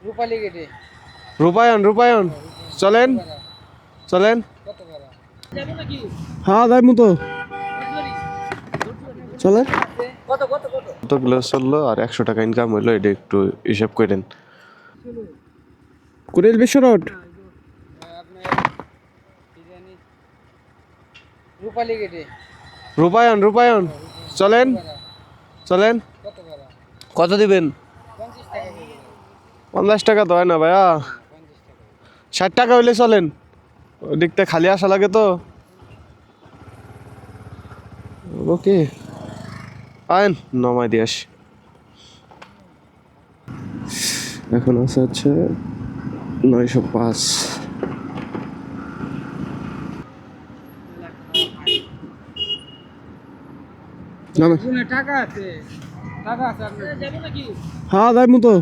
রূপালী গেটে রূপায়ণ রূপায়ণ চলেন চলেন। হ্যাঁ যাইমু তো, চলেন। কত কত কত কতগুলো চললো আর 100 টাকা ইনকাম হইলো, এটা একটু হিসাব করেন। কুড়িল বিশ্ব রোড, আপনার কি জানি রূপালী গেটে রূপায়ণ রূপায়ণ চলেন চলেন। কত ভাড়া? কত দিবেন? 50 টাকা করে। 50 টাকা তো হয় না ভাইয়া, 50 টাকা 60 টাকা হইলে চলেন। ওদিকটা খালি আসা লাগে তো। ওকে আইন নমাই দিয়ে আসি। এখন আছে হচ্ছে 905। নামে গুনে টাকা আছে, টাকা আছে আপনার যাবো নাকি? হ্যাঁ যাইমু তো,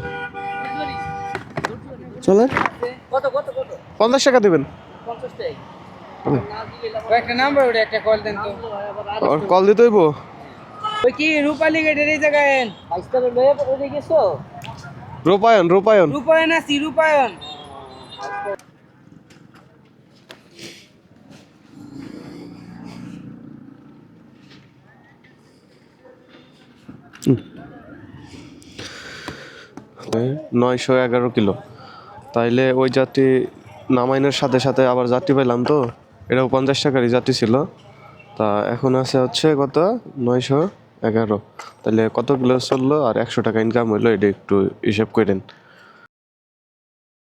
চলেন। কত কত কত 50 টাকা দিবেন। 50 টাকা একটা নাম্বার ওটা একটা কল দেন তো। আর কল দিতে হইব। ওই কি রূপালী গেটের এই জায়গায় আজকাল লয়ে ওই গেছো রূপায়ণ রূপায়ণ রূপায়ণ আছি রূপায়ণ। এই 911 কিলো, তাইলে ওই যাত্রী নামাইনের সাথে সাথে আবার যাত্রী পাইলাম তো, এটাও 50 টাকারই যাত্রী ছিল। তা এখন আছে হচ্ছে কত 911, তাহলে কত কিলো চললো আর 100 টাকা ইনকাম হইলো, এটা একটু হিসাব করেন।